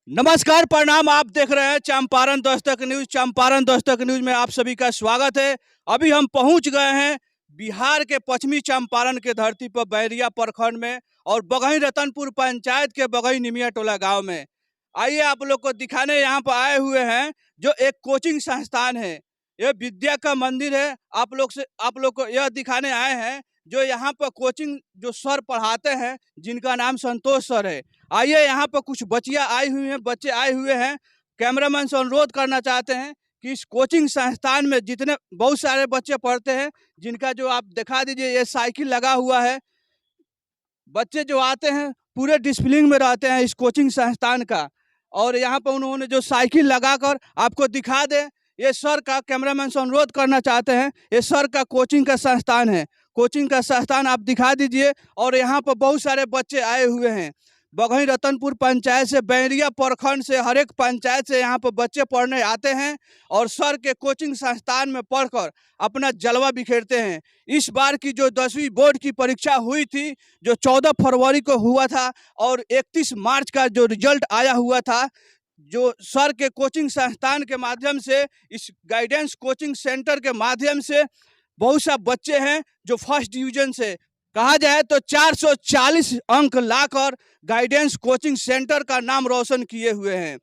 नमस्कार, प्रणाम। आप देख रहे हैं चंपारण दस्तक न्यूज। चंपारण दस्तक न्यूज में आप सभी का स्वागत है। अभी हम पहुंच गए हैं बिहार के पश्चिमी चंपारण के धरती पर बैरिया प्रखंड में और बगही रतनपुर पंचायत के बगही निमिया टोला गांव में। आइए आप लोग को दिखाने यहाँ पर आए हुए हैं जो एक कोचिंग संस्थान है। यह विद्या का मंदिर है। आप लोग को यह दिखाने आए हैं जो यहाँ पर कोचिंग जो सर पढ़ाते हैं, जिनका नाम संतोष सर है। आइए, यहाँ पर कुछ बच्चियाँ आई हुई हैं, बच्चे आए हुए हैं। कैमरामैन से अनुरोध करना चाहते हैं कि इस कोचिंग संस्थान में जितने बहुत सारे बच्चे पढ़ते हैं, जिनका जो आप दिखा दीजिए, ये साइकिल लगा हुआ है। बच्चे जो आते हैं पूरे डिसिप्लिन में रहते हैं इस कोचिंग संस्थान का। और यहाँ पर उन्होंने जो साइकिल लगाकर आपको दिखा दे, ये सर का कैमरामैन से अनुरोध करना चाहते हैं। ये सर का कोचिंग का संस्थान है। कोचिंग का संस्थान आप दिखा दीजिए। और यहाँ पर बहुत सारे बच्चे आए हुए हैं। बघई रतनपुर पंचायत से, बैरिया प्रखंड से, हर एक पंचायत से यहाँ पर बच्चे पढ़ने आते हैं और सर के कोचिंग संस्थान में पढ़कर अपना जलवा बिखेरते हैं। इस बार की जो 10वीं बोर्ड की परीक्षा हुई थी, जो 14 फरवरी को हुआ था और 31 मार्च का जो रिजल्ट आया हुआ था, जो सर के कोचिंग संस्थान के माध्यम से, इस गाइडेंस कोचिंग सेंटर के माध्यम से बहुत सा बच्चे हैं जो फर्स्ट डिवीजन से, कहा जाए तो 440 अंक लाकर गाइडेंस कोचिंग सेंटर का नाम रोशन किए हुए हैं।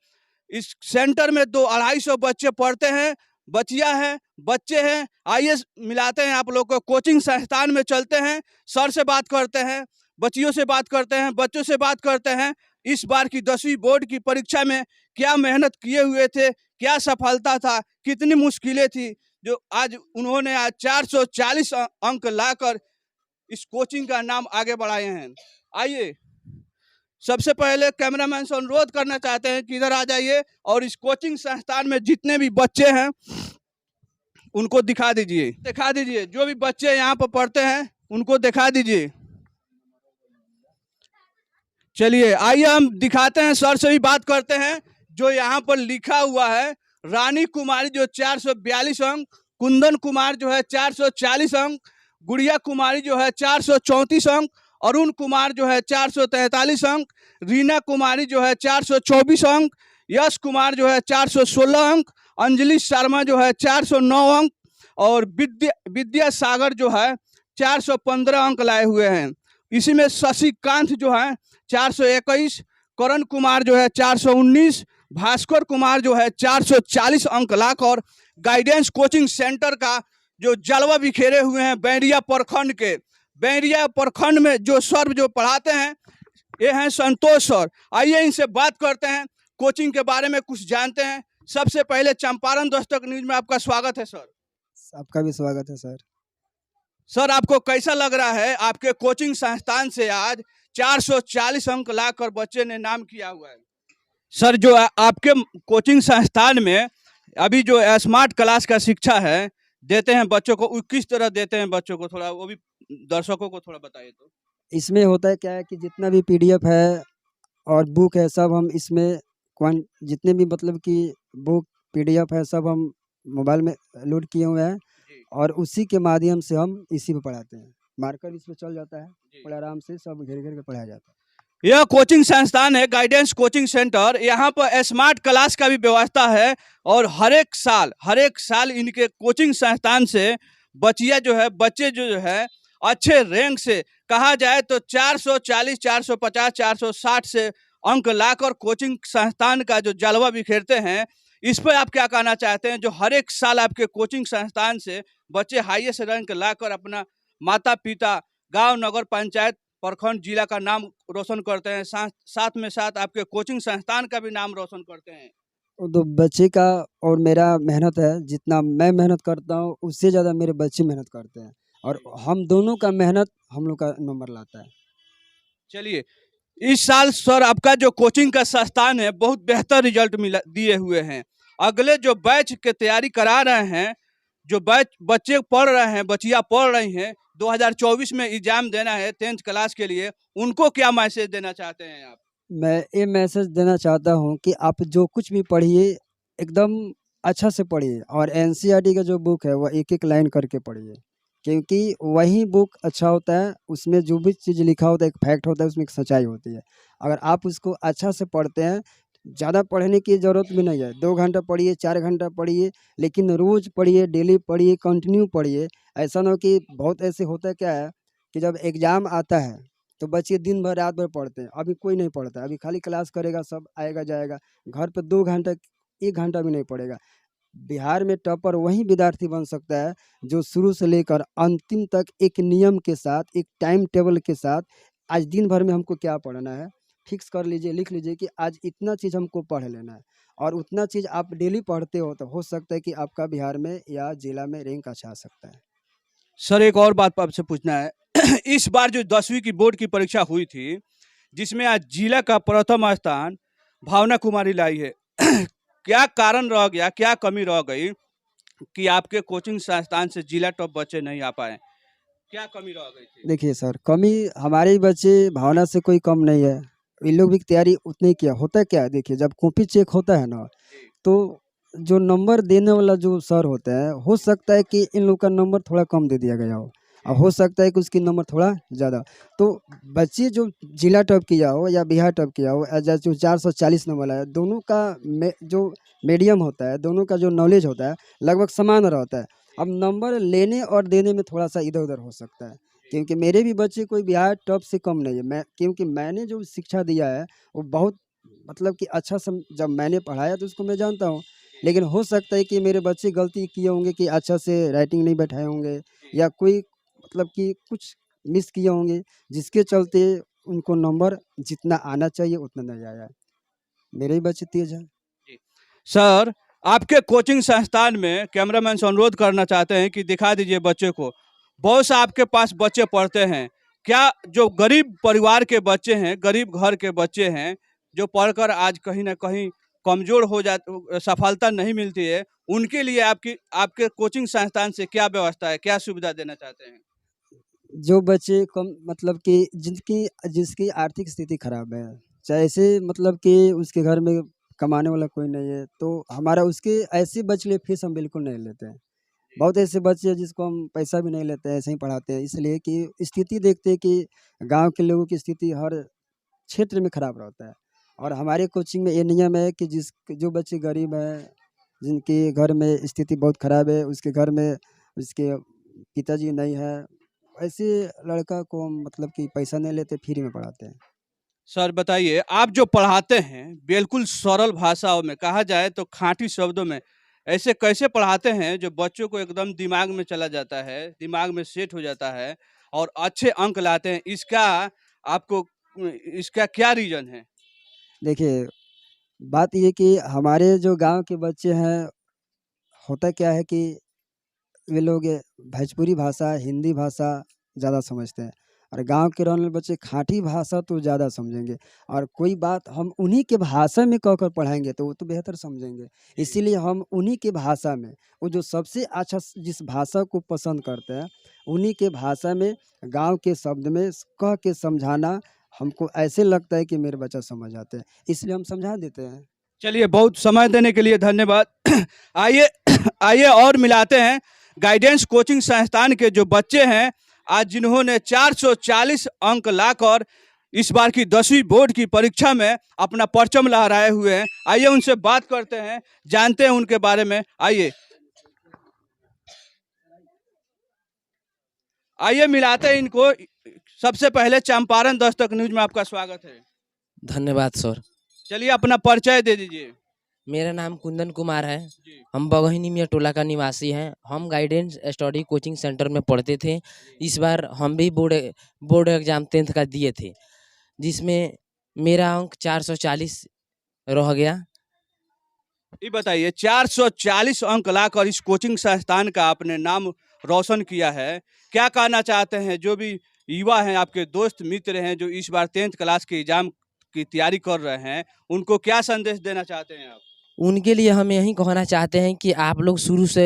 इस सेंटर में 200-250 बच्चे पढ़ते हैं, बच्चियां हैं, बच्चे हैं। आइए मिलाते हैं आप लोग को। कोचिंग संस्थान में चलते हैं, सर से बात करते हैं, बच्चियों से बात करते हैं, बच्चों से बात करते हैं। इस बार की 10वीं बोर्ड की परीक्षा में क्या मेहनत किए हुए थे, क्या सफलता था, कितनी मुश्किलें थी, जो आज उन्होंने 440 अंक लाकर इस कोचिंग का नाम आगे बढ़ाए हैं। आइए, सबसे पहले कैमरामैन से अनुरोध करना चाहते हैं कि इधर आ जाइए और इस कोचिंग संस्थान में जितने भी बच्चे हैं उनको दिखा दीजिए। जो भी बच्चे यहाँ पर पढ़ते हैं उनको दिखा दीजिए। चलिए, आइए हम दिखाते हैं, सर से भी बात करते हैं। जो यहाँ पर लिखा हुआ है, रानी कुमारी जो 442 अंक, कुंदन कुमार जो है 440 अंक, गुड़िया कुमारी जो है 434 अंक, अरुण कुमार जो है 443 अंक, रीना कुमारी जो है 424 अंक, यश कुमार जो है 416 अंक, अंजलि शर्मा जो है 409 अंक और विद्या सागर जो है 415 अंक लाए हुए हैं। इसी में शशिकांत जो है 421, करण कुमार जो है 419, भास्कर कुमार जो है 440 अंक लाकर गाइडेंस कोचिंग सेंटर का जो जलवा बिखेरे हुए हैं बैरिया प्रखंड के। बैरिया प्रखंड में जो सर जो पढ़ाते हैं, ये हैं संतोष सर। आइए इनसे बात करते हैं, कोचिंग के बारे में कुछ जानते हैं। सबसे पहले चंपारण दस्तक न्यूज में आपका स्वागत है सर। आपका भी स्वागत है सर। सर, आपको कैसा लग रहा है, आपके कोचिंग संस्थान से आज 440 अंक लाकर बच्चे ने नाम किया हुआ है? सर, जो आपके कोचिंग संस्थान में अभी जो स्मार्ट क्लास का शिक्षा है देते हैं बच्चों को, वो किस तरह देते हैं बच्चों को, थोड़ा वो भी दर्शकों को थोड़ा बताइए तो। इसमें होता है क्या है कि जितना भी पीडीएफ है और बुक है, सब हम इसमें जितने भी मतलब कि बुक पीडीएफ है, सब हम मोबाइल में लोड किए हुए हैं और उसी के माध्यम से हम इसी पे पढ़ाते हैं। मार्कर इस पे चल जाता है, बड़े आराम से सब घेर घेर के पढ़ाया जाता है। यह कोचिंग संस्थान है गाइडेंस कोचिंग सेंटर। यहाँ पर स्मार्ट क्लास का भी व्यवस्था है और हर एक साल इनके कोचिंग संस्थान से बच्चे जो है अच्छे रैंक से, कहा जाए तो 440, 450, 460 से अंक लाकर कोचिंग संस्थान का जो जलवा बिखेरते हैं। इस पर आप क्या कहना चाहते हैं, जो हर एक साल आपके कोचिंग संस्थान से बच्चे हाईएस्ट रैंक लाकर अपना माता पिता, गांव, नगर पंचायत, प्रखंड, जिला का नाम रोशन करते हैं, साथ में साथ आपके कोचिंग संस्थान का भी नाम रोशन करते हैं? तो बच्चे का और मेरा मेहनत है, जितना मैं मेहनत करता हूँ उससे ज़्यादा मेरे बच्चे मेहनत करते हैं और हम दोनों का मेहनत हम लोग का नंबर लाता है। चलिए, इस साल सर आपका जो कोचिंग का संस्थान है बहुत बेहतर रिजल्ट दिए हुए हैं। अगले जो बैच के तैयारी करा रहे हैं, जो बैच बच्चे पढ़ रहे हैं, बच्चियाँ पढ़ रही हैं, 2024 में एग्जाम देना है 10th क्लास के लिए, उनको क्या मैसेज देना चाहते हैं आप? मैं ये मैसेज देना चाहता हूँ कि आप जो कुछ भी पढ़िए एकदम अच्छा से पढ़िए और एनसीईआरटी का जो बुक है वह एक एक लाइन करके पढ़िए, क्योंकि वही बुक अच्छा होता है। उसमें जो भी चीज़ लिखा होता है एक फैक्ट होता है, उसमें एक सच्चाई होती है। अगर आप उसको अच्छा से पढ़ते हैं ज़्यादा पढ़ने की ज़रूरत भी नहीं है, 2 घंटा पढ़िए, 4 घंटा पढ़िए, लेकिन रोज़ पढ़िए, डेली पढ़िए, कंटिन्यू पढ़िए। ऐसा ना हो कि बहुत ऐसे होता क्या है कि जब एग्ज़ाम आता है, तो बच्चे दिन भर, रात भर पढ़ते हैं। अभी कोई नहीं पढ़ता है, अभी खाली क्लास करेगा, सब आएगा, जाएगा। घर पे 2 घंटा, 1 घंटा भी नहीं पढ़ेगा। बिहार में टॉपर वही विद्यार्थी बन सकता है जो शुरू से लेकर अंतिम तक एक नियम के साथ, एक टाइम टेबल के साथ, आज दिन भर में हमको क्या पढ़ना है फिक्स कर लीजिए, लिख लीजिए कि आज इतना चीज़ हमको पढ़ लेना है, और उतना चीज़ आप डेली पढ़ते हो तो हो सकता है कि आपका बिहार में या जिला में रैंक अच्छा आ सकता है। सर एक और बात आपसे पूछना है इस बार जो 10वीं की बोर्ड की परीक्षा हुई थी, जिसमें आज जिला का प्रथम स्थान भावना कुमारी लाई है क्या कारण रह गया, क्या कमी रह गई कि आपके कोचिंग संस्थान से जिला टॉप बच्चे नहीं आ पाए? क्या कमी रह गई थी? देखिए सर, कमी हमारे ही बच्चे भावना से कोई कम नहीं है। इन लोग भी तैयारी उतनी ही किया। होता क्या है, देखिए जब कॉपी चेक होता है ना, जी, तो जो नंबर देने वाला जो सर होता है, हो सकता है कि इन लोग का नंबर थोड़ा कम दे दिया गया हो, और हो सकता है कि उसकी नंबर थोड़ा ज़्यादा। तो बच्चे जो जिला टॉप किया हो या बिहार टॉप किया हो, जो 440 नंबर आया, दोनों का जो मीडियम होता है, दोनों का जो नॉलेज होता है, लगभग समान रहता है। अब नंबर लेने और देने में थोड़ा सा इधर उधर हो सकता है, क्योंकि मेरे भी बच्चे कोई बिहार टॉप से कम नहीं है। मैं, क्योंकि मैंने जो शिक्षा दिया है वो बहुत, मतलब कि अच्छा जब मैंने पढ़ाया तो उसको मैं जानता हूँ। लेकिन हो सकता है कि मेरे बच्चे गलती किए होंगे कि अच्छा से राइटिंग नहीं बैठाए होंगे, या कोई मतलब कि कुछ मिस किए होंगे, जिसके चलते उनको नंबर जितना आना चाहिए उतना नहीं आया है। मेरे ही बच्चे तेज हैं। जी। सर, आपके कोचिंग संस्थान में कैमरामैन से अनुरोध करना चाहते हैं कि दिखा दीजिए बच्चे को। बहुत से आपके पास बच्चे पढ़ते हैं। क्या जो गरीब परिवार के बच्चे हैं, गरीब घर के बच्चे हैं, जो पढ़कर आज कहीं न कहीं कमज़ोर हो सफलता नहीं मिलती है, उनके लिए आपकी आपके कोचिंग संस्थान से क्या व्यवस्था है? क्या सुविधा देना चाहते हैं? जो बच्चे कम, मतलब कि जिनकी जिसकी आर्थिक स्थिति खराब है, चाहे ऐसे मतलब कि उसके घर में कमाने वाला कोई नहीं है, तो हमारा उसके ऐसे बच्चे के लिए फीस हम बिल्कुल नहीं लेते हैं। बहुत ऐसे बच्चे हैं जिसको हम पैसा भी नहीं लेते हैं, ऐसे ही पढ़ाते हैं, इसलिए कि स्थिति देखते हैं कि गाँव के लोगों की स्थिति हर क्षेत्र में खराब रहता है। और हमारे कोचिंग में ये नियम है कि जो बच्चे गरीब हैं, जिनके घर में स्थिति बहुत खराब है, उसके घर में उसके पिताजी नहीं है, ऐसे लड़का को हम मतलब कि पैसा नहीं लेते, फ्री में पढ़ाते हैं। सर बताइए, आप जो पढ़ाते हैं, बिल्कुल सरल भाषाओं में कहा जाए तो खाँटी शब्दों में, ऐसे कैसे पढ़ाते हैं जो बच्चों को एकदम दिमाग में चला जाता है, दिमाग में सेट हो जाता है और अच्छे अंक लाते हैं? आपको इसका क्या रीज़न है? देखिए, बात ये कि हमारे जो गाँव के बच्चे हैं, होता क्या है कि वे लोग भोजपुरी भाषा, हिंदी भाषा ज़्यादा समझते हैं, और गाँव के रहने वाले बच्चे खाँटी भाषा तो ज़्यादा समझेंगे, और कोई बात हम उन्हीं के भाषा में कहकर पढ़ाएँगे तो वो तो बेहतर समझेंगे। जी। इसीलिए हम उन्हीं के भाषा में, वो जो सबसे अच्छा जिस भाषा को पसंद करते हैं, उन्हीं के भाषा में, गाँव के शब्द में कह के समझाना, हमको ऐसे लगता है कि मेरे बच्चा समझ जाते हैं, इसलिए हम समझा देते हैं। चलिए, बहुत समय देने के लिए धन्यवाद। आइए आइए और मिलाते हैं गाइडेंस कोचिंग संस्थान के जो बच्चे हैं, आज जिन्होंने 440 अंक लाकर इस बार की 10वीं बोर्ड की परीक्षा में अपना परचम लहराए हुए हैं। आइए उनसे बात करते हैं, जानते हैं उनके बारे में। आइए आइए मिलाते हैं इनको। सबसे पहले चंपारण दस्तक न्यूज़ में आपका स्वागत है। धन्यवाद सर। चलिए अपना परिचय दे दीजिए। मेरा नाम कुंदन कुमार है। जी, हम बगही मियाँ टोला का निवासी हैं। हम गाइडेंस स्टडी कोचिंग सेंटर में पढ़ते थे। इस बार हम भी बोर्ड एग्ज़ाम 10th का दिए थे, जिसमें मेरा अंक 440 रह गया। ये बताइए 440 अंक लाकर इस कोचिंग संस्थान का आपने नाम रोशन किया है। क्या कहना चाहते हैं जो भी युवा हैं, आपके दोस्त मित्र हैं जो इस बार 10th क्लास के एग्जाम की तैयारी कर रहे हैं, उनको क्या संदेश देना चाहते हैं आप? उनके लिए हम यही कहना चाहते हैं कि आप लोग शुरू से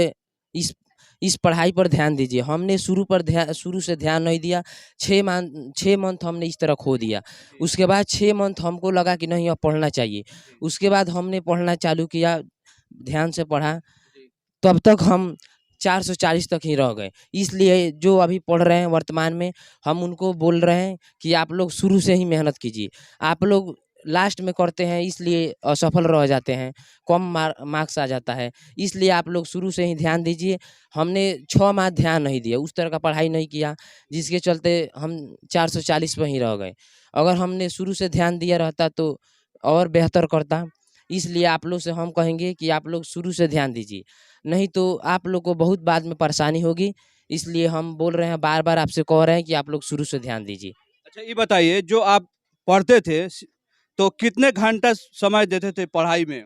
इस इस पढ़ाई पर ध्यान दीजिए। हमने शुरू से ध्यान नहीं दिया। 6 मंथ हमने इस तरह खो दिया। उसके बाद 6 मंथ हमको लगा कि नहीं अब पढ़ना चाहिए। उसके बाद हमने पढ़ना चालू किया, ध्यान से पढ़ा, तब तक हम 440 तक ही रह गए। इसलिए जो अभी पढ़ रहे हैं वर्तमान में, हम उनको बोल रहे हैं कि आप लोग शुरू से ही मेहनत कीजिए। आप लोग लास्ट में करते हैं इसलिए असफल रह जाते हैं, कम मार्क्स आ जाता है। इसलिए आप लोग शुरू से ही ध्यान दीजिए। हमने 6 माह ध्यान नहीं दिया, उस तरह का पढ़ाई नहीं किया, जिसके चलते हम 440 पर ही रह गए। अगर हमने शुरू से ध्यान दिया रहता तो और बेहतर करता। इसलिए आप लोग से हम कहेंगे कि आप लोग शुरू से ध्यान दीजिए, नहीं तो आप लोग को बहुत बाद में परेशानी होगी। इसलिए हम बोल रहे हैं, बार-बार आपसे कह रहे हैं कि आप लोग शुरू से ध्यान दीजिए। अच्छा ये बताइए, जो आप पढ़ते थे तो कितने घंटा समय देते थे पढ़ाई में?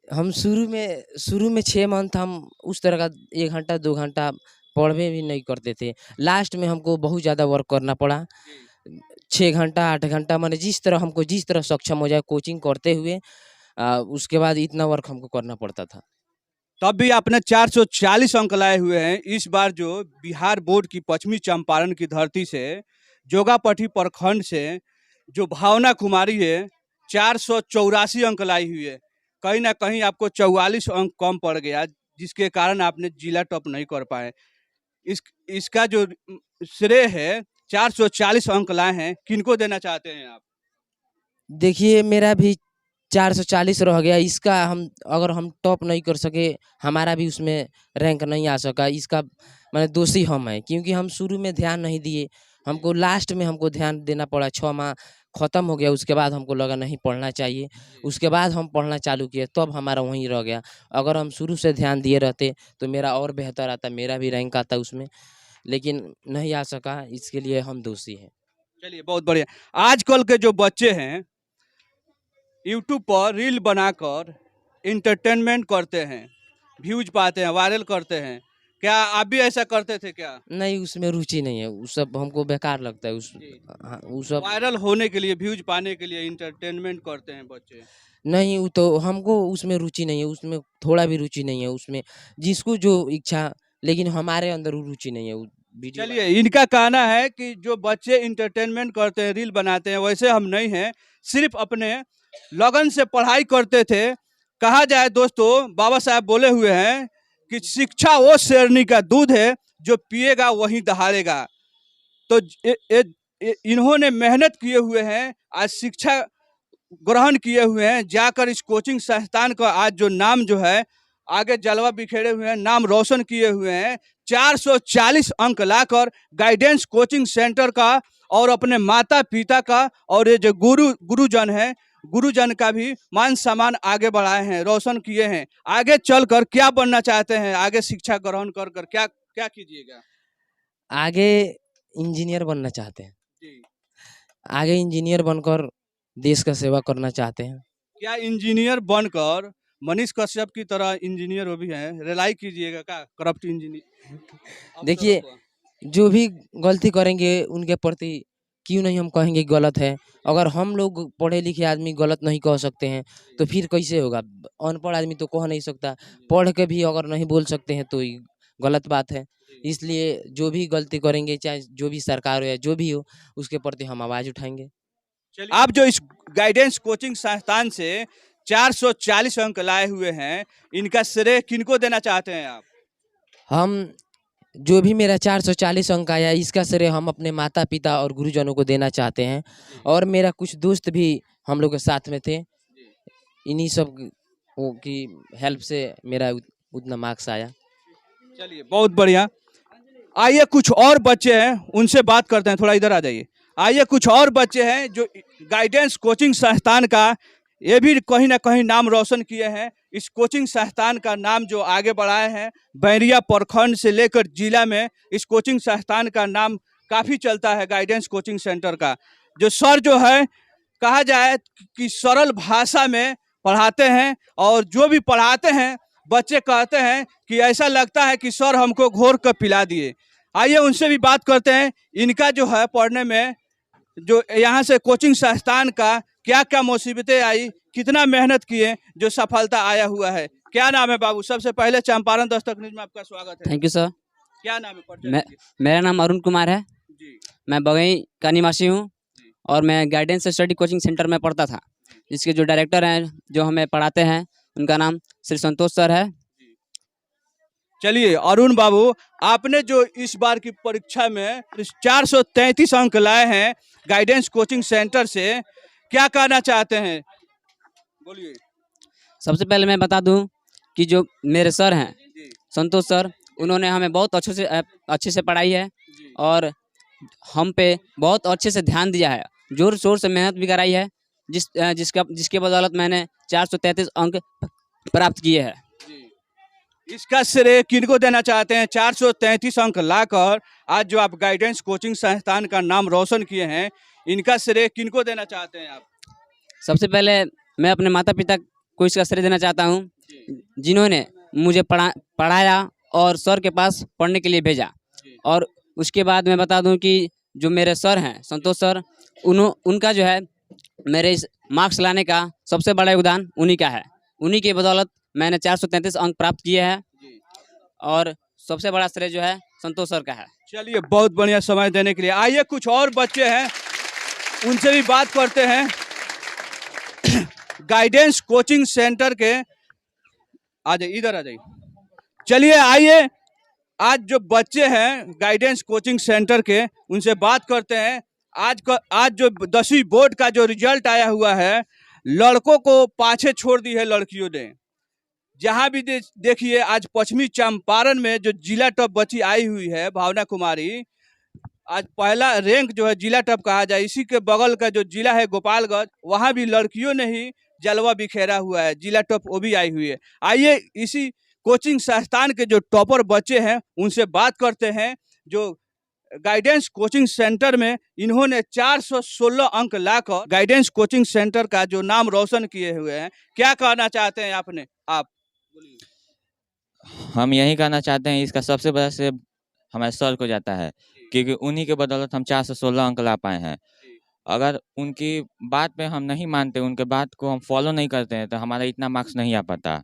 हम शुरू में 6 मंथ हम उस तरह का 1 घंटा 2 घंटा पढ़वे भी नहीं करते थे। लास्ट में हमको बहुत ज़्यादा वर्क करना पड़ा। 6 घंटा 8 घंटा, माने जिस तरह सक्षम हो जाए कोचिंग करते हुए उसके बाद इतना वर्क हमको करना पड़ता था। तब भी आपने 440 अंक लाए हुए हैं। इस बार जो बिहार बोर्ड की पश्चिमी चंपारण की धरती से, जोगापट्टी प्रखंड से जो भावना कुमारी है 484 अंक लाई हुई है। कहीं ना कहीं आपको 44 अंक कम पड़ गया, जिसके कारण आपने जिला टॉप नहीं कर पाए। इसका जो श्रेय है 440 अंक लाए हैं, किनको देना चाहते हैं आप? देखिए, मेरा भी 440 रह गया। इसका अगर हम टॉप नहीं कर सके, हमारा भी उसमें रैंक नहीं आ सका, इसका माने दोषी हम हैं, क्योंकि हम शुरू में ध्यान नहीं दिए। हमको लास्ट में हमको ध्यान देना पड़ा। 6 माह खत्म हो गया, उसके बाद हमको लगा नहीं पढ़ना चाहिए। उसके बाद हम पढ़ना चालू किए, तब हमारा वहीं रह गया। अगर हम शुरू से ध्यान दिए रहते तो मेरा और बेहतर आता, मेरा भी रैंक आता उसमें, लेकिन नहीं आ सका। इसके लिए हम दोषी हैं। चलिए, बहुत बढ़िया। आजकल के जो बच्चे हैं यूट्यूब पर रील बनाकर इंटरटेनमेंट करते हैं, व्यूज पाते हैं, वायरल करते हैं। क्या आप भी ऐसा करते थे क्या? नहीं, उसमें रुचि नहीं है, वो सब हमको बेकार लगता है। हाँ, वो सब वायरल होने के लिए, व्यूज पाने के लिए इंटरटेनमेंट करते हैं बच्चे। नहीं, वो तो हमको उसमें रुचि नहीं है, उसमें थोड़ा भी रुचि नहीं है उसमें। जिसको जो इच्छा, लेकिन हमारे अंदर वो रुचि नहीं है वो वीडियो। चलिए, इनका कहना है कि जो बच्चे इंटरटेनमेंट करते हैं, रील बनाते हैं, वैसे हम नहीं हैं। सिर्फ अपने लगन से पढ़ाई करते थे। कहा जाए दोस्तों, बाबा साहब बोले हुए हैं कि शिक्षा वो शेरनी का दूध है, जो पिएगा वही दहाड़ेगा। तो इन्होंने मेहनत किए हुए हैं, आज शिक्षा ग्रहण किए हुए हैं, जाकर इस कोचिंग संस्थान का आज जो नाम जो है आगे जलवा बिखेरे हुए हैं, नाम रोशन किए हुए हैं। 440 अंक लाकर गाइडेंस कोचिंग सेंटर का और अपने माता पिता का और ये जो गुरुजन है, गुरुजन का भी मान सम्मान आगे बढ़ाए हैं, रोशन किए हैं। आगे चलकर क्या बनना चाहते हैं? आगे शिक्षा ग्रहण कर क्या क्या कीजिएगा? आगे इंजीनियर बनना चाहते हैं। जी। आगे इंजीनियर बनकर देश का सेवा करना चाहते हैं। क्या इंजीनियर बनकर मनीष कश्यप की तरह इंजीनियर वो भी हैं, रिलाई कीजिएगा क्या करप्ट इंजीनियर? देखिए, जो भी गलती करेंगे उनके प्रति क्यों नहीं हम कहेंगे गलत है। अगर हम लोग पढ़े लिखे आदमी गलत नहीं कह सकते हैं तो फिर कैसे होगा? अनपढ़ आदमी तो कह नहीं सकता, पढ़ के भी अगर नहीं बोल सकते हैं तो ये गलत बात है। इसलिए जो भी गलती करेंगे, चाहे जो भी सरकार हो या जो भी हो, उसके प्रति हम आवाज़ उठाएंगे। आप जो इस गाइडेंस कोचिंग संस्थान से 440 अंक लाए हुए हैं, इनका श्रेय किनको देना चाहते हैं आप? हम जो भी मेरा 440 अंक आया, इसका श्रेय हम अपने माता पिता और गुरुजनों को देना चाहते हैं। और मेरा कुछ दोस्त भी हम लोग के साथ में थे, इन्हीं सब की हेल्प से मेरा उतना मार्क्स आया। चलिए, बहुत बढ़िया। आइए, कुछ और बच्चे हैं, उनसे बात करते हैं। थोड़ा इधर आ जाइए। आइए, कुछ और बच्चे हैं जो गाइडेंस कोचिंग संस्थान का ये भी कहीं ना कहीं नाम रोशन किए हैं। इस कोचिंग संस्थान का नाम जो आगे बढ़ाए हैं, बैरिया प्रखंड से लेकर जिला में इस कोचिंग संस्थान का नाम काफ़ी चलता है। गाइडेंस कोचिंग सेंटर का जो सर जो है, कहा जाए कि सरल भाषा में पढ़ाते हैं, और जो भी पढ़ाते हैं बच्चे कहते हैं कि ऐसा लगता है कि सर हमको घोर कर पिला दिए। आइए उनसे भी बात करते हैं। इनका जो है पढ़ने में, जो यहाँ से कोचिंग संस्थान का क्या क्या मुसीबतें आई, कितना मेहनत किए, जो सफलता आया हुआ है। क्या नाम है बाबू? सबसे पहले चंपारण दस्तक न्यूज में आपका स्वागत है। Thank you sir. क्या नाम है? परिचय दीजिए। मेरा नाम अरुण कुमार है जी। मैं बगई का निवासी हूँ और मैं गाइडेंस स्टडी कोचिंग सेंटर में पढ़ता था। इसके जो डायरेक्टर हैं, जो हमें पढ़ाते हैं, उनका नाम श्री संतोष सर है। चलिए अरुण बाबू, आपने जो इस बार की परीक्षा में 433 अंक लाए हैं गाइडेंस कोचिंग सेंटर से, क्या कहना चाहते हैं, बोलिए। सबसे पहले मैं बता दूं कि जो मेरे सर हैं जी संतोष सर, उन्होंने हमें बहुत अच्छे से पढ़ाई है जी और हम पे बहुत अच्छे से ध्यान दिया है, जोर शोर से मेहनत भी कराई है, जिसके बदौलत मैंने 433 अंक प्राप्त किए हैं। जी। इसका श्रेय किनको देना चाहते हैं? 433 अंक लाकर आज जो आप गाइडेंस कोचिंग संस्थान का नाम रोशन किए हैं, इनका श्रेय किनको देना चाहते हैं आप? सबसे पहले मैं अपने माता पिता को इसका श्रेय देना चाहता हूँ, जिन्होंने मुझे पढ़ाया और सर के पास पढ़ने के लिए भेजा। और उसके बाद मैं बता दूं कि जो मेरे सर हैं संतोष सर, उनका जो है मेरे इस मार्क्स लाने का सबसे बड़ा योगदान उन्हीं का है। उन्हीं के बदौलत मैंने 433 अंक प्राप्त किए हैं और सबसे बड़ा श्रेय जो है संतोष सर का है। चलिए, बहुत बढ़िया समय देने के लिए। आइए, कुछ और बच्चे हैं, उनसे भी बात करते हैं। गाइडेंस कोचिंग सेंटर के आ जाइए, इधर आ जाइए। चलिए आइए, आज जो बच्चे हैं गाइडेंस कोचिंग सेंटर के, उनसे बात करते हैं। आज जो 10वीं बोर्ड का जो रिजल्ट आया हुआ है, लड़कों को पाछे छोड़ दी है लड़कियों ने। जहां भी देखिए, आज पश्चिमी चंपारण में जो जिला टॉप बच्ची आई हुई है भावना कुमारी, आज पहला रैंक जो है जिला टॉप कहा जाए। इसी के बगल का जो जिला है गोपालगंज, वहां भी लड़कियों ने ही जलवा बिखेरा हुआ है, जिला टॉप वो भी आई हुई है। आइए, इसी कोचिंग संस्थान के जो टॉपर बच्चे हैं उनसे बात करते हैं। जो गाइडेंस कोचिंग सेंटर में इन्होंने 416 अंक लाकर गाइडेंस कोचिंग सेंटर का जो नाम रोशन किए हुए हैं, क्या कहना चाहते हैं आपने? आप हम यही कहना चाहते हैं, इसका सबसे बड़ा श्रेय हमारे सर को जाता है, क्योंकि उन्हीं के बदौलत हम 416 अंक ला पाए हैं। अगर उनकी बात पे हम नहीं मानते, उनके बात को हम फॉलो नहीं करते हैं, तो हमारा इतना मार्क्स नहीं आ पाता।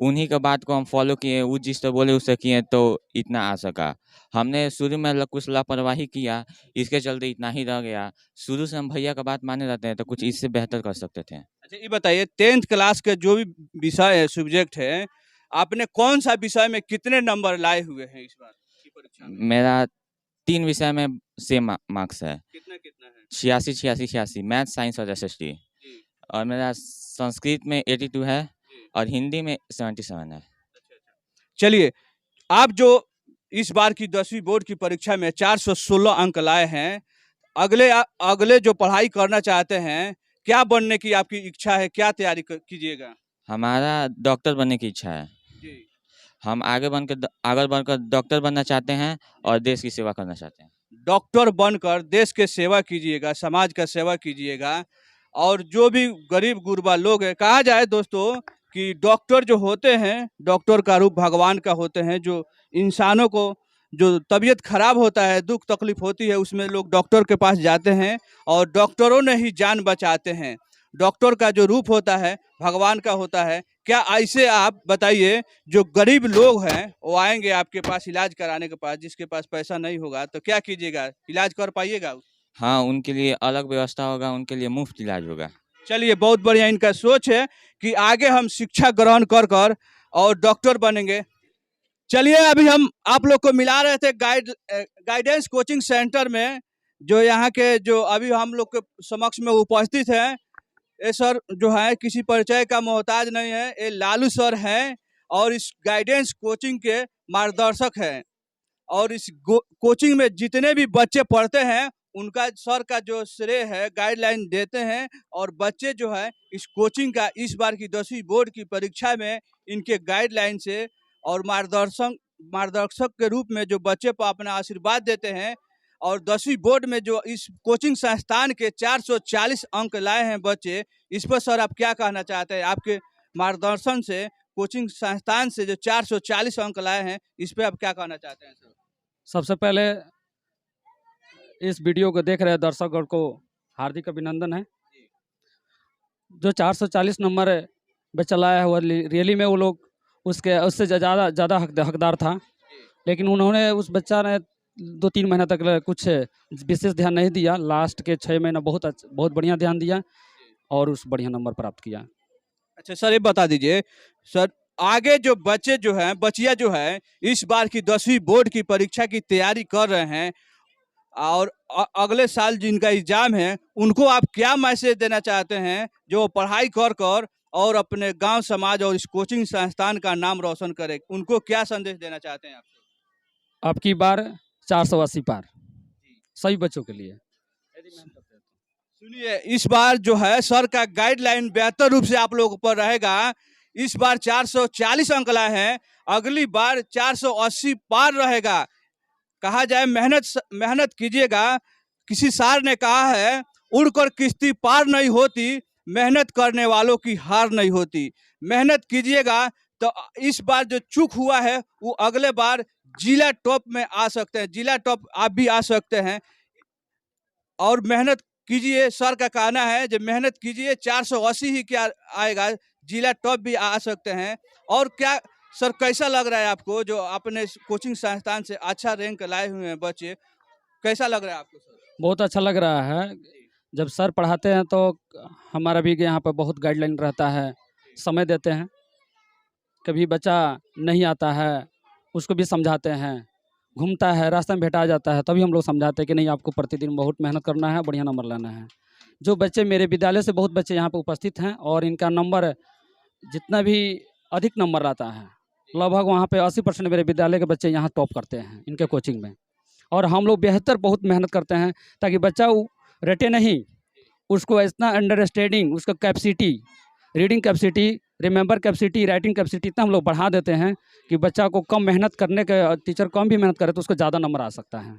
उन्हीं के बात को हम फॉलो किए, वो जिस तरह बोले उससे किए, तो इतना आ सका। हमने शुरू में कुछ लापरवाही किया, इसके चलते इतना ही रह गया। शुरू से हम भैया का बात माने रहते हैं, तो कुछ इससे बेहतर कर सकते थे। अच्छा, ये बताइए, 10th क्लास के जो भी विषय है, सब्जेक्ट है, आपने कौन सा विषय में कितने नंबर लाए हुए हैं इस बार की परीक्षा में? मेरा 3 विषय में सेम मार्क्स है, कितना कितना है? 86, 86, 86, मैथ, साइंस और SST। और मेरा संस्कृत में 82 है और हिंदी में 77 है। चलिए, आप जो इस बार की 10वीं बोर्ड की परीक्षा में 416 अंक लाए हैं, अगले जो पढ़ाई करना चाहते हैं, क्या बनने की आपकी इच्छा है? क्या तैयारी कीजिएगा? हमारा डॉक्टर बनने की इच्छा है। हम आगे बढ़कर डॉक्टर बनना चाहते हैं और देश की सेवा करना चाहते हैं। डॉक्टर बनकर देश के सेवा कीजिएगा, समाज का सेवा कीजिएगा। और जो भी गरीब गुरबा लोग हैं, कहा जाए दोस्तों कि डॉक्टर जो होते हैं, डॉक्टर का रूप भगवान का होते हैं। जो इंसानों को जो तबीयत खराब होता है, दुख तकलीफ होती है, उसमें लोग डॉक्टर के पास जाते हैं और डॉक्टरों ने ही जान बचाते हैं। डॉक्टर का जो रूप होता है भगवान का होता है। क्या ऐसे आप बताइए, जो गरीब लोग हैं वो आएंगे आपके पास इलाज कराने के पास, जिसके पास पैसा नहीं होगा तो क्या कीजिएगा? इलाज कर पाइएगा? हाँ, उनके लिए अलग व्यवस्था होगा, उनके लिए मुफ्त इलाज होगा। चलिए, बहुत बढ़िया इनका सोच है कि आगे हम शिक्षा ग्रहण कर और डॉक्टर बनेंगे। चलिए, अभी हम आप लोग को मिला रहे थे गाइडेंस कोचिंग सेंटर में, जो यहाँ के जो अभी हम लोग के समक्ष में उपस्थित हैं। ये सर जो है किसी परिचय का मोहताज नहीं है, ये लालू सर हैं और इस गाइडेंस कोचिंग के मार्गदर्शक हैं। और इस कोचिंग में जितने भी बच्चे पढ़ते हैं, उनका सर का जो श्रेय है, गाइडलाइन देते हैं। और बच्चे जो है इस कोचिंग का इस बार की 10वीं बोर्ड की परीक्षा में इनके गाइडलाइन से और मार्गदर्शक के रूप में जो बच्चे को अपना आशीर्वाद देते हैं। और 10वीं बोर्ड में जो इस कोचिंग संस्थान के 440 अंक लाए हैं बच्चे, इस पर सर आप क्या कहना चाहते हैं? आपके मार्गदर्शन से कोचिंग संस्थान से जो 440 अंक लाए हैं, इस पर आप क्या कहना चाहते हैं सर? सबसे पहले इस वीडियो को देख रहे दर्शकों को हार्दिक अभिनंदन है। जो 440 नंबर बच्चा लाया हुआ, रियली में वो लोग उससे ज़्यादा हकदार था, लेकिन उन्होंने उस बच्चा ने 2-3 महीना तक कुछ विशेष ध्यान नहीं दिया। लास्ट के 6 महीना बहुत बढ़िया ध्यान दिया और उस बढ़िया नंबर प्राप्त किया। अच्छा सर, ये बता दीजिए सर, आगे जो बच्चे जो हैं, बच्चियाँ जो है इस बार की 10वीं बोर्ड की परीक्षा की तैयारी कर रहे हैं, और अगले साल जिनका एग्जाम है उनको आप क्या मैसेज देना चाहते हैं जो पढ़ाई कर कर और अपने गांव समाज और इस कोचिंग संस्थान का नाम रोशन करे, उनको क्या संदेश देना चाहते हैं आप? अब की बार 480 पार सभी बच्चों के लिए। सुनिए, इस बार जो है सर का गाइडलाइन बेहतर रूप से आप लोगों पर रहेगा। इस बार 440 अंक लाए हैं, अगली बार 480 पार रहेगा। कहा जाए मेहनत कीजिएगा। किसी सार ने कहा है, उड़कर किश्ती पार नहीं होती, मेहनत करने वालों की हार नहीं होती। मेहनत कीजिएगा तो इस बार जो चूक हुआ है वो अगले बार जिला टॉप में आ सकते हैं, जिला टॉप आप भी आ सकते हैं। और मेहनत कीजिए, सर का कहना है जो मेहनत कीजिए, 480 ही क्या आएगा, जिला टॉप भी आ सकते हैं। और क्या सर कैसा लग रहा है आपको जो अपने कोचिंग संस्थान से अच्छा रैंक लाए हुए हैं बच्चे, कैसा लग रहा है आपको सर? बहुत अच्छा लग रहा है। जब सर पढ़ाते हैं तो हमारा भी यहाँ पर बहुत गाइडलाइन रहता है, समय देते हैं। कभी बच्चा नहीं आता है उसको भी समझाते हैं, घूमता है रास्ते में भेटा जाता है तभी हम लोग समझाते हैं कि नहीं आपको प्रतिदिन बहुत मेहनत करना है, बढ़िया नंबर लाना है। जो बच्चे मेरे विद्यालय से बहुत बच्चे यहाँ पे उपस्थित हैं और इनका नंबर जितना भी अधिक नंबर आता है, लगभग वहाँ पे 80% मेरे विद्यालय के बच्चे यहाँ टॉप करते हैं इनके कोचिंग में। और हम लोग बेहतर बहुत मेहनत करते हैं ताकि बच्चा रटे नहीं, उसको इतना अंडरस्टैंडिंग, उसका capacity, reading capacity, remember capacity, writing capacity इतना हम लोग बढ़ा देते हैं कि बच्चा को कम मेहनत करने के, टीचर कम भी मेहनत करे तो उसको ज़्यादा नंबर आ सकता है।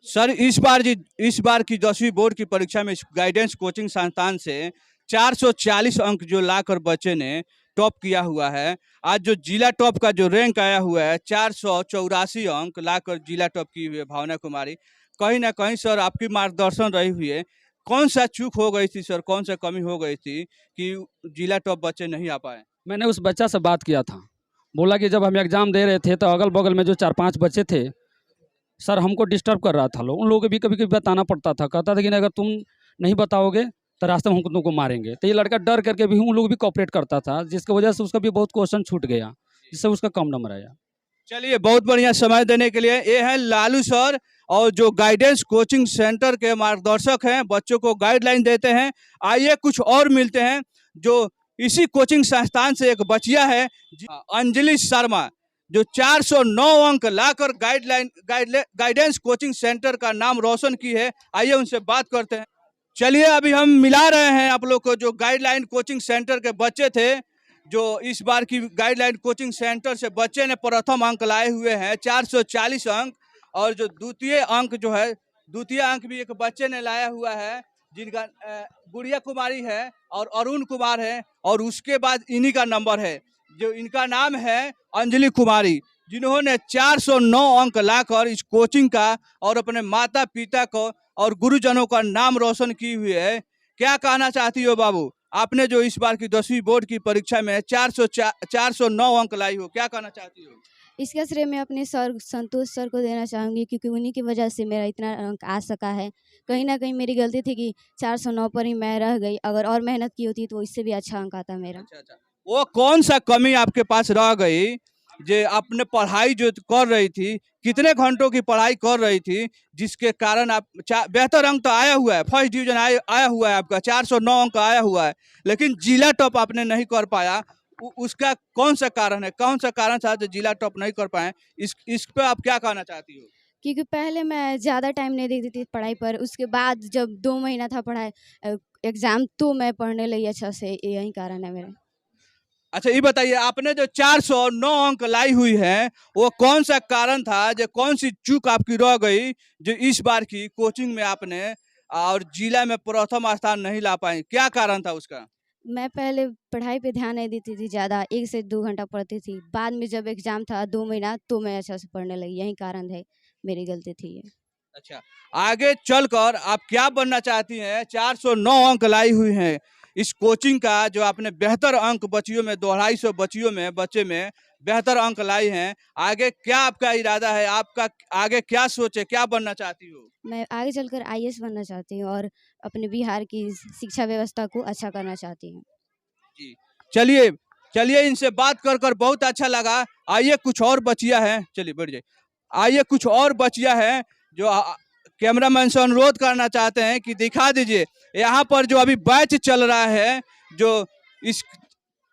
सर इस बार की 10वीं बोर्ड की परीक्षा में गाइडेंस कोचिंग संस्थान से 440 अंक जो लाकर बच्चे ने टॉप किया हुआ है। आज जो जिला टॉप का जो रैंक आया हुआ है 484 अंक लाकर जिला टॉप की हुई है भावना कुमारी। कहीं ना कहीं सर आपकी मार्गदर्शन रही हुई है, कौन सा चूक हो गई थी सर, कौन सा कमी हो गई थी कि जिला टॉप बच्चे नहीं आ पाए? मैंने उस बच्चा से बात किया था, बोला कि जब हम एग्ज़ाम दे रहे थे तो अगल बगल में जो 4-5 बच्चे थे सर हमको डिस्टर्ब कर रहा था, लोग उन लोगों को भी कभी कभी बताना पड़ता था। कहता था कि अगर तुम नहीं बताओगे तो रास्ते में हम तुमको मारेंगे। तो ये लड़का डर करके भी उन लोग भी कॉपरेट करता था, जिसकी वजह से उसका भी बहुत क्वेश्चन छूट गया, जिससे उसका कम नंबर आया। चलिए, बहुत बढ़िया समय देने के लिए। ये हैं लालू सर और जो गाइडेंस कोचिंग सेंटर के मार्गदर्शक हैं, बच्चों को गाइडलाइन देते हैं। आइए कुछ और मिलते हैं जो इसी कोचिंग संस्थान से एक बचिया है अंजलि शर्मा, जो 409 अंक लाकर गाइडेंस कोचिंग सेंटर का नाम रोशन की है। आइए उनसे बात करते हैं। चलिए, अभी हम मिला रहे हैं आप लोग को जो गाइडलाइन कोचिंग सेंटर के बच्चे थे, जो इस बार की गाइडलाइन कोचिंग सेंटर से बच्चे ने प्रथम अंक लाए हुए हैं 440 अंक। और जो द्वितीय अंक जो है, द्वितीय अंक भी एक बच्चे ने लाया हुआ है जिनका गुड़िया कुमारी है और अरुण कुमार है। और उसके बाद इन्हीं का नंबर है, जो इनका नाम है अंजलि कुमारी, जिन्होंने 409 अंक लाकर इस कोचिंग का और अपने माता पिता को और गुरुजनों का नाम रोशन की हुई है। क्या कहना चाहती हो बाबू, आपने जो इस बार की 10वीं बोर्ड की परीक्षा में 409 अंक लाई हो, क्या कहना चाहती हो? इसका श्रेय मैं अपने सर संतोष सर को देना चाहूँगी, क्योंकि उन्हीं की वजह से मेरा इतना अंक आ सका है। कहीं ना कहीं मेरी गलती थी कि 409 पर ही मैं रह गई, अगर और मेहनत की होती तो इससे भी अच्छा अंक आता मेरा। अच्छा। वो कौन सा कमी आपके पास रह गई जो आपने पढ़ाई जो कर रही थी, कितने घंटों की पढ़ाई कर रही थी, जिसके कारण आप बेहतर अंक तो आया हुआ है, फर्स्ट डिवीजन आया हुआ है आपका, 409 अंक आया हुआ है, लेकिन जिला टॉप आपने नहीं कर पाया। उसका कौन सा कारण है, कौन सा कारण था जो जिला टॉप नहीं कर पाए? इस पे आप क्या कहना चाहती हो? क्योंकि पहले मैं ज़्यादा टाइम नहीं देती थी पढ़ाई पर, उसके बाद जब 2 महीना था पढ़ाई एग्ज़ाम तो मैं पढ़ने लगी अच्छा से, यही कारण है मेरा। अच्छा, ये बताइए, आपने जो 409 अंक लाई हुई है वो कौन सा कारण था, जो कौन सी चूक आपकी रह गई जो इस बार की कोचिंग में आपने और जिला में प्रथम स्थान नहीं ला पाई? क्या कारण था उसका? मैं पहले पढ़ाई पे ध्यान नहीं देती थी ज़्यादा, 1 से 2 घंटा पढ़ती थी। बाद में जब एग्ज़ाम था 2 महीना तो मैं अच्छा से पढ़ने लगी, यही कारण है, मेरी गलती थी ये। अच्छा, आगे चलकर आप क्या बनना चाहती हैं? 409 अंक लाई हुई हैं इस कोचिंग का, जो आपने बेहतर अंक बच्चियों में 250 बच्चियों में बच्चे में बेहतर अंक लाई हैं। आगे क्या आपका इरादा है, आपका आगे क्या सोच है, क्या बनना चाहती हो? मैं आगे चलकर आईएएस बनना चाहती हूँ और अपने बिहार की शिक्षा व्यवस्था को अच्छा करना चाहती हूँ। जी, चलिए इनसे बात कर बहुत अच्छा लगा। आइए कुछ और बचिया है, चलिए बढ़ जाइए। आइए कुछ और बचिया है जो कैमरामैन से अनुरोध करना चाहते हैं कि दिखा दीजिए यहाँ पर जो अभी बैच चल रहा है, जो इस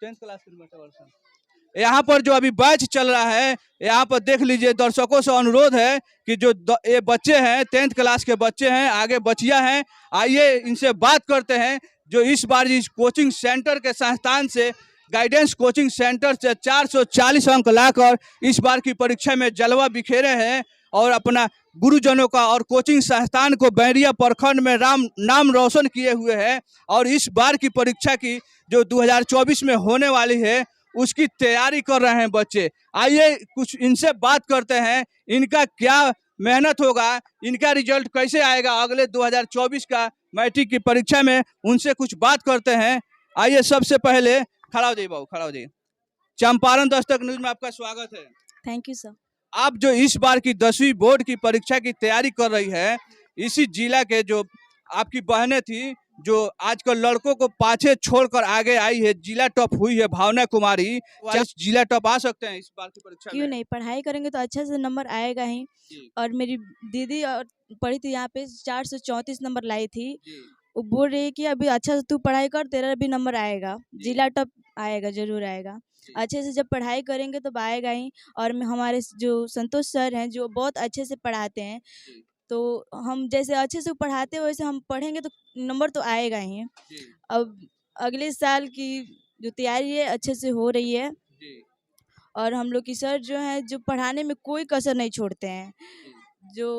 10th क्लास के यहाँ पर जो अभी बैच चल रहा है, यहाँ पर देख लीजिए। दर्शकों से अनुरोध है कि जो ये बच्चे हैं 10th क्लास के बच्चे हैं, आगे बच्चियां हैं, आइए इनसे बात करते हैं जो इस बार इस कोचिंग सेंटर के संस्थान से, गाइडेंस कोचिंग सेंटर से 440 अंक लाकर इस बार की परीक्षा में जलवा बिखेरे हैं और अपना गुरुजनों का और कोचिंग संस्थान को बैरिया प्रखंड में नाम रोशन किए हुए हैं। और इस बार की परीक्षा की जो 2024 में होने वाली है उसकी तैयारी कर रहे हैं बच्चे। आइए कुछ इनसे बात करते हैं, इनका क्या मेहनत होगा, इनका रिजल्ट कैसे आएगा अगले 2024 का मैट्रिक की परीक्षा में, उनसे कुछ बात करते हैं। आइए सबसे पहले खड़ा हो जाइए बाबू, खड़ा हो जाइए। चंपारण दस्तक न्यूज में आपका स्वागत है। Thank you sir. आप जो इस बार की 10वीं बोर्ड की परीक्षा की तैयारी कर रही है, इसी जिला के जो आपकी बहनें थी जो आजकल लड़कों को पाछे छोड़कर आगे आई है, जिला टॉप हुई है भावना कुमारी, क्या जिला टॉप आ सकते हैं इस बार की परीक्षा क्यों में? नहीं, पढ़ाई करेंगे तो अच्छा से नंबर आएगा ही। जी। और मेरी दीदी और पढ़ी थी यहाँ पे 434 नंबर लाई थी। जी। वो बोल रही है कि अभी अच्छा से तू पढ़ाई कर, तेरा भी नंबर आएगा, जिला टॉप आएगा, जरूर आएगा। अच्छे से जब पढ़ाई करेंगे तब आएगा ही। और हमारे जो संतोष सर हैं जो बहुत अच्छे से पढ़ाते हैं, तो हम जैसे अच्छे से पढ़ाते हैं वैसे हम पढ़ेंगे तो नंबर तो आएगा ही। अब अगले साल की जो तैयारी है अच्छे से हो रही है। और हम लोग की सर जो हैं जो पढ़ाने में कोई कसर नहीं छोड़ते हैं। जो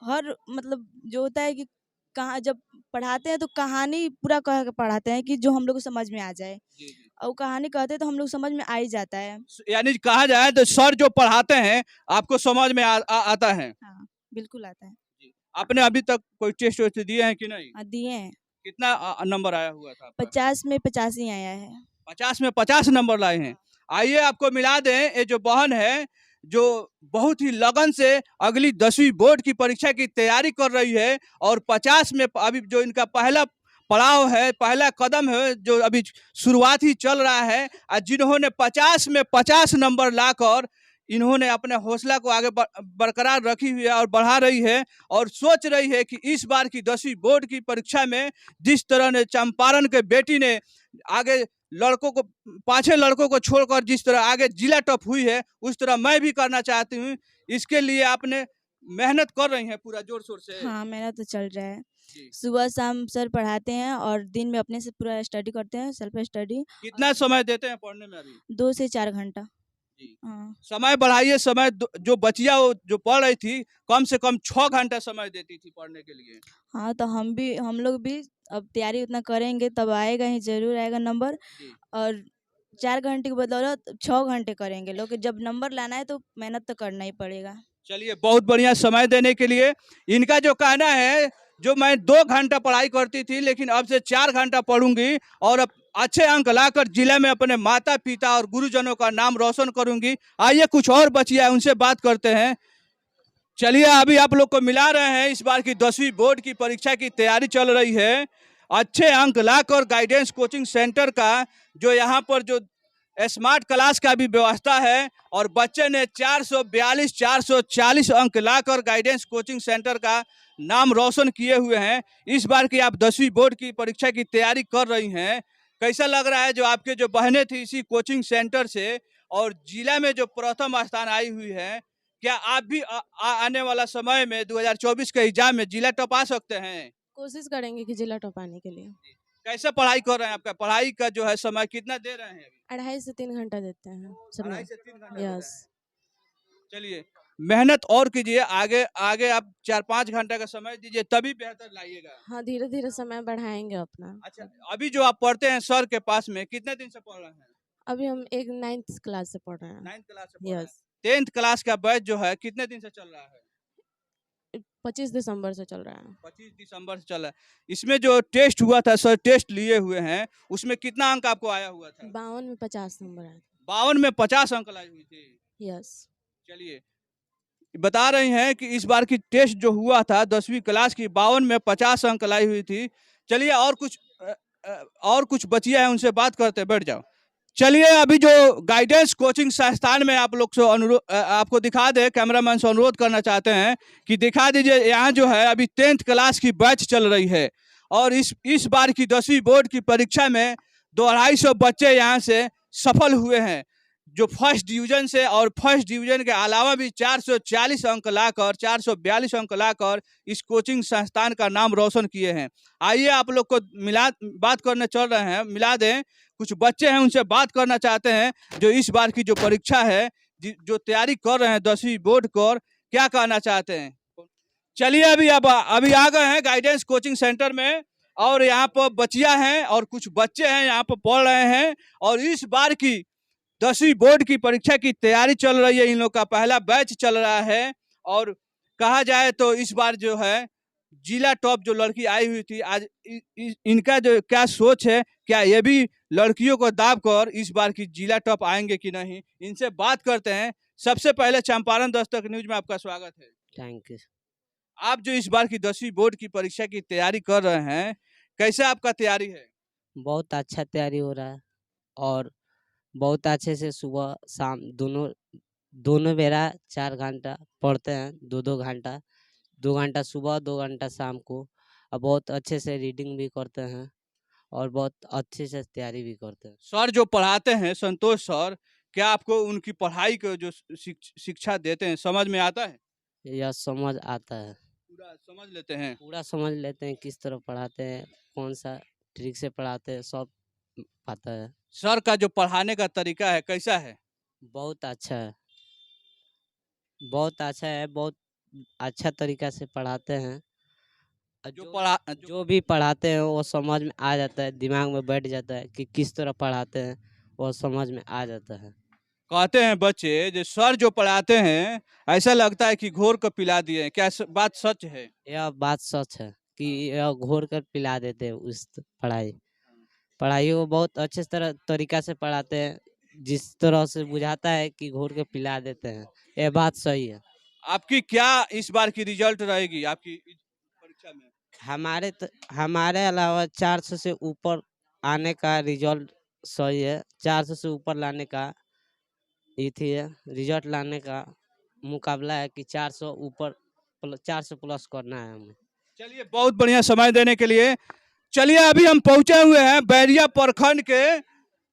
हर मतलब जो होता है कि कहाँ जब पढ़ाते हैं तो कहानी पूरा कह के पढ़ाते हैं कि जो हम लोग को समझ में आ जाए। और कहानी कहते हैं तो हम लोग समझ में आ ही जाता है। यानी कहा जाए तो सर जो पढ़ाते हैं आपको समझ में आता है। हाँ, बिल्कुल आता है। आपने अभी तक कोई टेस्ट वेस्ट दिए हैं कि नहीं? दिए हैं। कितना नंबर आया हुआ था आपका? 50 में 85 आया है। 50 में 50 नंबर लाए हैं। आइए आपको मिला दें, ये जो बहन है जो बहुत ही लगन से अगली 10वीं बोर्ड की परीक्षा की तैयारी कर रही है और 50 में अभी जो इनका पहला पड़ाव है, पहला कदम है, जो अभी शुरुआत ही चल रहा है, और जिन्होंने 50 में 50 नंबर लाकर इन्होंने अपने हौसला को आगे बरकरार रखी हुई है और बढ़ा रही है और सोच रही है कि इस बार की 10वीं बोर्ड की परीक्षा में जिस तरह ने चंपारण के बेटी ने आगे लड़कों को, पांचों लड़कों को छोड़कर जिस तरह आगे जिला टॉप हुई है, उस तरह मैं भी करना चाहती हूँ। इसके लिए आपने मेहनत कर रही हैं पूरा जोर शोर से? हाँ, मेहनत तो चल रहा है। सुबह शाम सर पढ़ाते हैं और दिन में अपने से पूरा स्टडी करते हैं, सेल्फ स्टडी। कितना समय देते हैं पढ़ने में अभी? 2 से 4 घंटा। जी। हाँ। समय बढ़ाइए, समय जो बचिया जो पढ़ रही थी कम से कम 6 घंटा समय देती थी पढ़ने के लिए। हाँ, तो हम लोग भी अब तैयारी उतना करेंगे तब आएगा ही, जरूर आएगा नंबर। और 4 घंटे की बदौलत 6 घंटे करेंगे लोग। जब नंबर लाना है तो मेहनत तो करना ही पड़ेगा। चलिए, बहुत बढ़िया समय देने के लिए। इनका जो कहना है, जो मैं 2 घंटा पढ़ाई करती थी लेकिन अब से 4 घंटा पढ़ूंगी और अब अच्छे अंक लाकर जिले में अपने माता पिता और गुरुजनों का नाम रोशन करूंगी। आइए कुछ और बचिया उनसे बात करते हैं। चलिए, अभी आप लोग को मिला रहे हैं, इस बार की 10वीं बोर्ड की परीक्षा की तैयारी चल रही है। अच्छे अंक लाकर गाइडेंस कोचिंग सेंटर का जो यहाँ पर जो स्मार्ट क्लास का भी व्यवस्था है और बच्चे ने 442 440 अंक लाकर गाइडेंस कोचिंग सेंटर का नाम रोशन किए हुए हैं। इस बार की आप 10वीं बोर्ड की परीक्षा की तैयारी कर रही हैं, कैसा लग रहा है जो आपके जो बहनें थी इसी कोचिंग सेंटर से और जिला में जो प्रथम स्थान आई हुई है, क्या आप भी आने वाला समय में 2024 के एग्जाम में जिला टॉप आ सकते हैं? कोशिश करेंगे कि जिला टॉप आने के लिए। कैसे पढ़ाई कर रहे हैं? आपका पढ़ाई का जो है समय कितना दे रहे हैं अभी? 2.5 से 3 घंटा देते हैं समय। 2.5 से 3 घंटा? यस। चलिए, मेहनत और कीजिए, आगे आगे आप 4-5 घंटा का समय दीजिए, तभी बेहतर लाइएगा। हाँ, धीरे धीरे समय बढ़ाएंगे अपना। अच्छा, अभी जो आप पढ़ते हैं सर के पास में, कितने दिन से पढ़ रहे हैं? अभी हम एक 9th क्लास से पढ़ रहे हैं। 9th क्लास से पढ़ रहे हैं। यस। 10th क्लास का बैच जो है कितने दिन से चल रहा है? 25 दिसंबर से चल रहा है। 25 दिसंबर से चल रहा है। इसमें जो टेस्ट हुआ था, सर टेस्ट लिए हुए हैं, उसमें कितना अंक आपको आया हुआ था? 52 में 50 नंबर आए। 52 में 50 अंक लाई हुई थी। यस। चलिए, बता रही हैं कि इस बार की टेस्ट जो हुआ था 10वीं क्लास की, 52 में 50 अंक लाई हुई थी। चलिए, और कुछ बचिया है, उनसे बात करते हैं। बैठ जाओ। चलिए अभी जो गाइडेंस कोचिंग संस्थान में आप लोग से अनुरोध आपको दिखा दे, कैमरामैन से अनुरोध करना चाहते हैं कि दिखा दीजिए। यहाँ जो है अभी 10th क्लास की बैच चल रही है और इस बार की 10वीं बोर्ड की परीक्षा में 250 बच्चे यहाँ से सफल हुए हैं, जो फर्स्ट डिवीजन से और फर्स्ट डिवीजन के अलावा भी 440 अंक लाकर 442 अंक लाकर इस कोचिंग संस्थान का नाम रोशन किए हैं। आइए आप लोग को बात करने चल रहे हैं, मिला दें, कुछ बच्चे हैं उनसे बात करना चाहते हैं जो इस बार की जो परीक्षा है जो तैयारी कर रहे हैं 10वीं बोर्ड को, और क्या कहना चाहते हैं। चलिए अभी आ गए हैं गाइडेंस कोचिंग सेंटर में और यहाँ पर बच्चियाँ हैं और कुछ बच्चे हैं यहाँ पर पढ़ रहे हैं और इस बार की 10वीं बोर्ड की परीक्षा की तैयारी चल रही है। इन लोग का पहला बैच चल रहा है और कहा जाए तो इस बार जो है जिला टॉप जो लड़की आई हुई थी, आज इनका जो क्या सोच है, क्या ये भी लड़कियों को दाब कर इस बार की जिला टॉप आएंगे कि नहीं, इनसे बात करते हैं। सबसे पहले चंपारण दस्तक न्यूज में आपका स्वागत है। Thank you. आप जो इस बार की 10वीं बोर्ड की परीक्षा की तैयारी कर रहे हैं, कैसे आपका तैयारी है? बहुत अच्छा तैयारी हो रहा है और बहुत अच्छे से सुबह शाम दोनों बेरा 4 घंटा पढ़ते हैं, 2 घंटा, 2 घंटा सुबह 2 घंटा शाम को, और बहुत अच्छे से रीडिंग भी करते हैं और बहुत अच्छे से तैयारी भी करते हैं। सर जो पढ़ाते हैं संतोष सर, क्या आपको उनकी पढ़ाई को जो शिक्षा देते हैं समझ में आता है? यह समझ आता है, पूरा समझ लेते हैं? पूरा समझ लेते हैं, किस तरह पढ़ाते हैं, कौन सा ट्रिक से पढ़ाते हैं, सब पता है। सर का जो पढ़ाने का तरीका है कैसा है? बहुत अच्छा है, बहुत अच्छा है, बहुत अच्छा तरीका से पढ़ाते हैं। जो भी पढ़ाते हैं वो समझ में आ जाता है, दिमाग में बैठ जाता है कि किस तरह पढ़ाते हैं, वो समझ में आ जाता है। कहते हैं बच्चे जो सर जो पढ़ाते हैं ऐसा लगता है कि घोर कर पिला दिए हैं, क्या बात सच है? यह बात सच है कि यह घोर कर पिला देते हैं उस पढ़ाई को बहुत अच्छे तरीका से पढ़ाते हैं, जिस तरह से बुझाता है कि घोर के पिला देते हैं, यह बात सही है। आपकी क्या इस बार की रिजल्ट रहेगी आपकी परीक्षा में? हमारे अलावा 400 से ऊपर आने का रिजल्ट सही है, 400 से ऊपर लाने का रिजल्ट लाने का मुकाबला है कि 400 ऊपर 400 प्लस करना है हमें। चलिए बहुत बढ़िया समय देने के लिए। चलिए अभी हम पहुंचे हुए हैं बैरिया प्रखंड के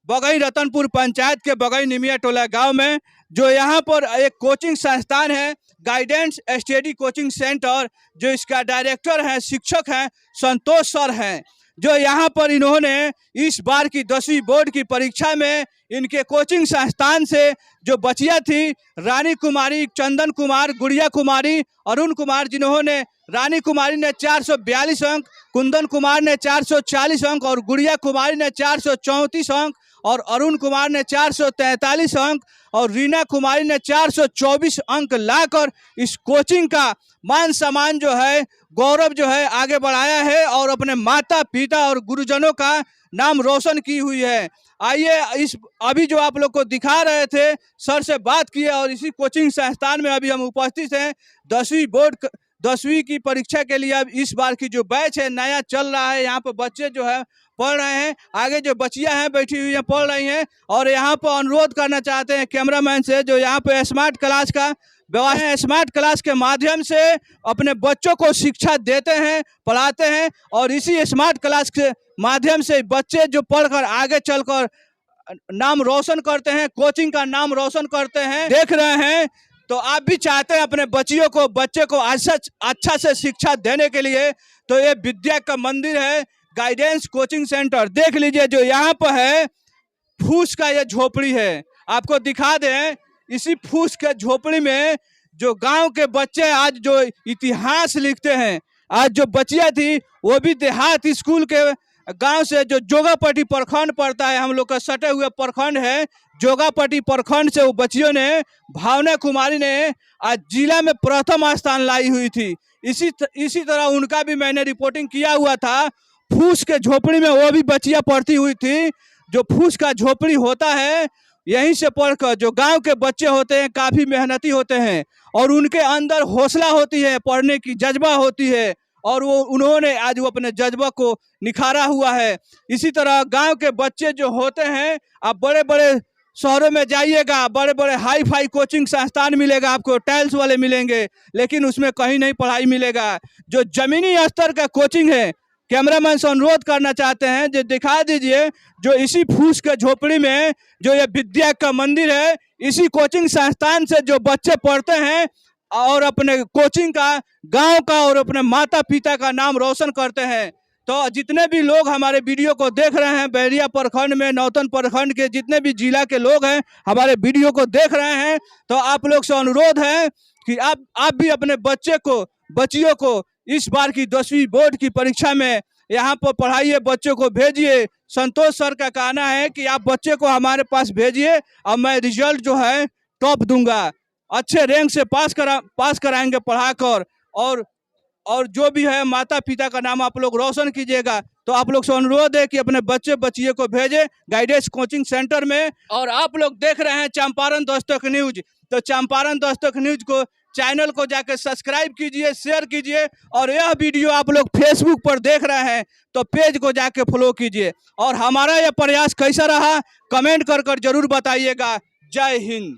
बगई रतनपुर पंचायत के बगई निमिया टोला गांव में, जो यहाँ पर एक कोचिंग संस्थान है गाइडेंस स्टडी कोचिंग सेंटर, जो इसका डायरेक्टर हैं, शिक्षक हैं, संतोष सर हैं, जो यहाँ पर इन्होंने इस बार की 10वीं बोर्ड की परीक्षा में इनके कोचिंग संस्थान से जो बचिया थी, रानी कुमारी, चंदन कुमार, गुड़िया कुमारी, अरुण कुमार, जिन्होंने रानी कुमारी ने 442 अंक, कुंदन कुमार ने 440 अंक और गुड़िया कुमारी ने 434 अंक और अरुण कुमार ने 443 अंक और रीना कुमारी ने 424 अंक लाकर इस कोचिंग का मान सम्मान जो है, गौरव जो है आगे बढ़ाया है और अपने माता पिता और गुरुजनों का नाम रोशन की हुई है। आइए इस अभी जो आप लोग को दिखा रहे थे, सर से बात किए और इसी कोचिंग संस्थान में अभी हम उपस्थित हैं 10वीं की परीक्षा के लिए। अब इस बार की जो बैच है नया चल रहा है, यहाँ पर बच्चे जो है पढ़ रहे हैं, आगे जो बच्चियां हैं बैठी हुई हैं पढ़ रही हैं और यहाँ पर अनुरोध करना चाहते हैं कैमरामैन से, जो यहाँ पे स्मार्ट क्लास का व्यवस्था है, स्मार्ट क्लास के माध्यम से अपने बच्चों को शिक्षा देते हैं, पढ़ाते हैं और इसी स्मार्ट क्लास के माध्यम से बच्चे जो पढ़कर आगे चलकर नाम रोशन करते हैं, कोचिंग का नाम रोशन करते हैं। देख रहे हैं तो आप भी चाहते हैं अपने बच्चे को अच्छा से शिक्षा देने के लिए, तो ये विद्या का मंदिर है गाइडेंस कोचिंग सेंटर। देख लीजिए जो यहाँ पर है फूस का ये झोपड़ी है, आपको दिखा दें इसी फूस के झोपड़ी में जो गांव के बच्चे आज जो इतिहास लिखते हैं, आज जो बच्चियां थी वो भी देहात स्कूल के गांव से, जो जोगापट्टी प्रखंड पड़ता है, हम लोग का सटे हुए प्रखंड है, जोगापट्टी प्रखंड से वो बच्चियों ने, भावना कुमारी ने आज जिला में प्रथम स्थान लाई हुई थी। इसी तरह उनका भी मैंने रिपोर्टिंग किया हुआ था। फूस के झोपड़ी में वो भी बच्चियां पढ़ती हुई थी। जो फूस का झोपड़ी होता है, यहीं से पढ़कर जो गांव के बच्चे होते हैं काफ़ी मेहनती होते हैं और उनके अंदर हौसला होती है, पढ़ने की जज्बा होती है और वो उन्होंने आज वो अपने जज्बा को निखारा हुआ है। इसी तरह गांव के बच्चे जो होते हैं, आप बड़े बड़े शहरों में जाइएगा, बड़े बड़े हाई फाई कोचिंग संस्थान मिलेगा, आपको टाइल्स वाले मिलेंगे, लेकिन उसमें कहीं नहीं पढ़ाई मिलेगा। जो जमीनी स्तर का कोचिंग है, कैमरामैन से अनुरोध करना चाहते हैं जो दिखा दीजिए, जो इसी फूस के झोपड़ी में जो ये विद्या का मंदिर है, इसी कोचिंग संस्थान से जो बच्चे पढ़ते हैं और अपने कोचिंग का, गांव का और अपने माता पिता का नाम रोशन करते हैं। तो जितने भी लोग हमारे वीडियो को देख रहे हैं, बैरिया प्रखंड में, नौतन प्रखंड के जितने भी जिला के लोग हैं हमारे वीडियो को देख रहे हैं, तो आप लोग से अनुरोध है कि आप भी अपने बच्चियों को इस बार की 10वीं बोर्ड की परीक्षा में यहाँ पर पढ़ाइए, बच्चों को भेजिए। संतोष सर का कहना है कि आप बच्चे को हमारे पास भेजिए और मैं रिजल्ट जो है टॉप दूंगा, अच्छे रैंक से पास कराएंगे पढ़ाकर, और जो भी है माता पिता का नाम आप लोग रोशन कीजिएगा। तो आप लोग से अनुरोध है कि अपने बच्चियों को भेजें गाइडेंस कोचिंग सेंटर में। और आप लोग देख रहे हैं चंपारण दस्तक न्यूज, तो चंपारण दस्तक न्यूज को चैनल को जाकर सब्सक्राइब कीजिए, शेयर कीजिए, और यह वीडियो आप लोग फेसबुक पर देख रहे हैं तो पेज को जाके फॉलो कीजिए। और हमारा यह प्रयास कैसा रहा कमेंट कर जरूर बताइएगा। जय हिंद।